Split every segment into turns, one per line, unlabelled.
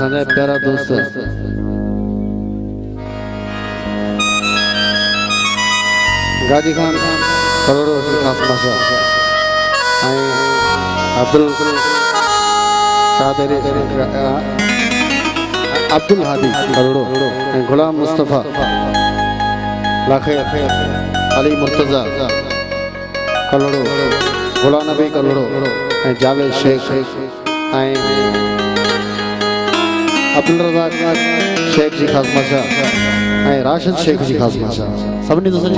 असांजा प्यारा दोस्त गाजी खान करोड़ो खास भाषा अब्दुल हादी करोड़ो गुलाम मुस्तफा लाखे अली मुर्तजा करोड़ो गुलाम नबी करोड़ो जावेद शेख अब्दुल रज़ाक शेख जी खास भाषा राशिद शेख जी खास भाषा सभी दोस्तों जी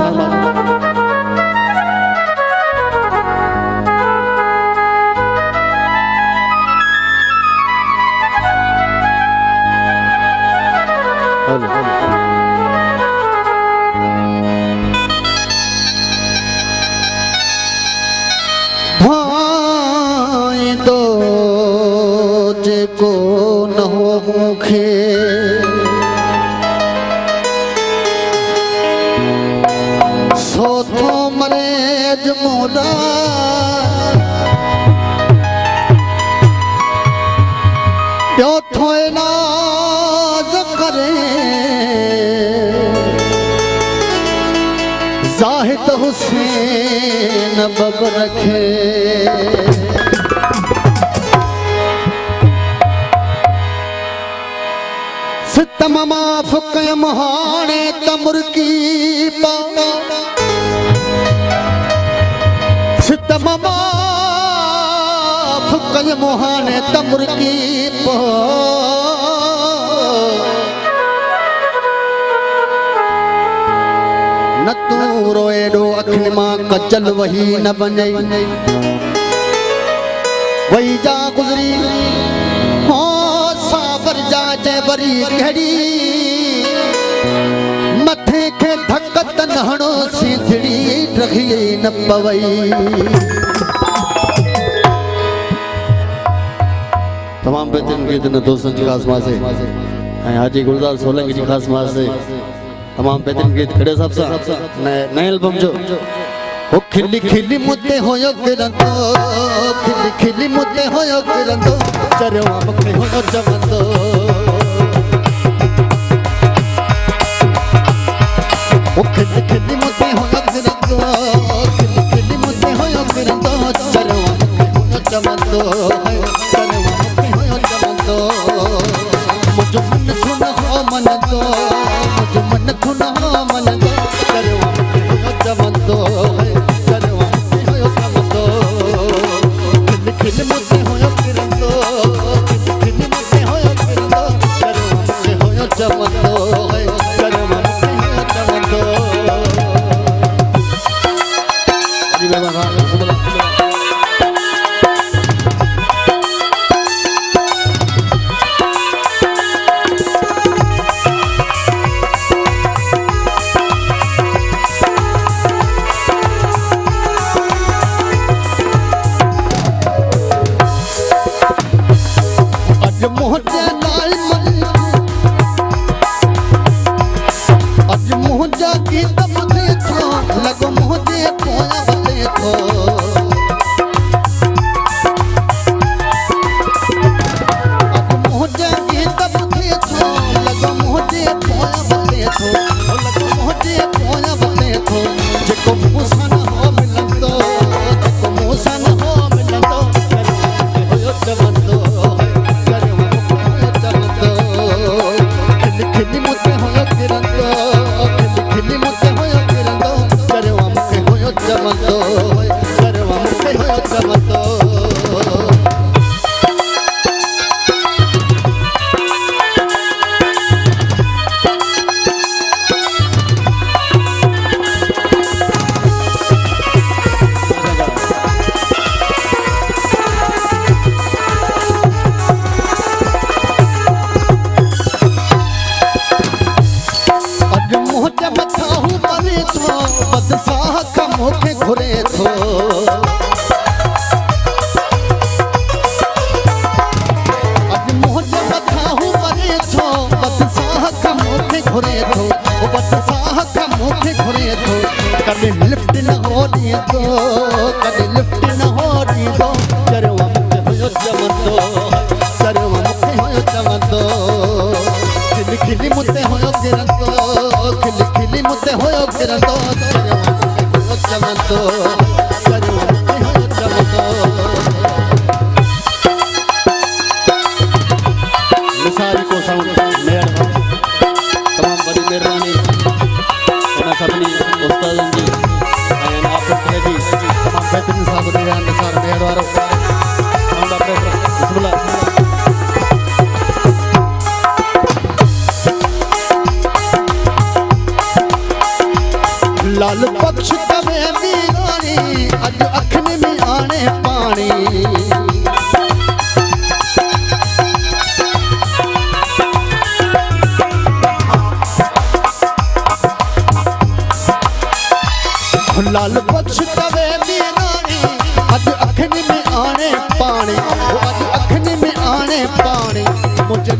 भाई तो जेको न हो मुखे सो थो मरे जमोदा प्यो थो इलाज करे जाहिद हुसैन बब रखे सितम माफ कयम हाणे तमुर्की सितम माफ कयम हाणे तमुर्की न तू रोएडो अखिन मां कचल वही न बञई वही जा गुज़री हो साबर जा जबरी कड़ी मथे के धकत नहणो सीधड़ी रखी न पवई
तमाम बेहतरीन गीत न दोस्तों जी खास मासे हाजी गुलजार सोलंकी जी खास मासे तमाम बेहतरीन गीत खड़े साहब सा नए एल्बम जो
ओ खिली खिली मुद्दे होयो किरंदो खिली खिली मुद्दे होयो किरंदो चरवा मखे होयो जवंदो ओ खिली खिली मुद्दे होयो किरंदो खिली खिली मुद्दे होयो किरंदो चरवा मखे होयो जवंदो चरवा मखे होयो जवंदो मुझ मन थुन हो मन दो मुझ मन थुन हो मन दो चरवा मखे होयो जवंदो खिल मुझे होयो किरंदो खिल मुझे होयो किरंदो करवा मुझे होयो जवंदो करवा मुझे होयो जवंदो
जी बाबा
कभी लिफ्ट न हो दी तो कभी लिफ्ट न हो दी तो चरवा मुझे होयो जवंदो चरवा मुझे होयो जवंदो करंदो चमंदो करवा मुखे होयो चमंदो
निसारी को साउंड मेड़ तमाम बड़ी मेहरबानी उन्हें सभी उस्तादन जी एंड आप जी तमाम बेहतरीन साहब दे निसार मेड़ वारो साउंड ऑपरेटर बिस्मिल्लाह
लाल पक्ष तवे वीरानी अज अखने में आने पानी लाल पक्ष तवे वीरानी अज अखने में आने पानी अज अखने में आने पानी मुझे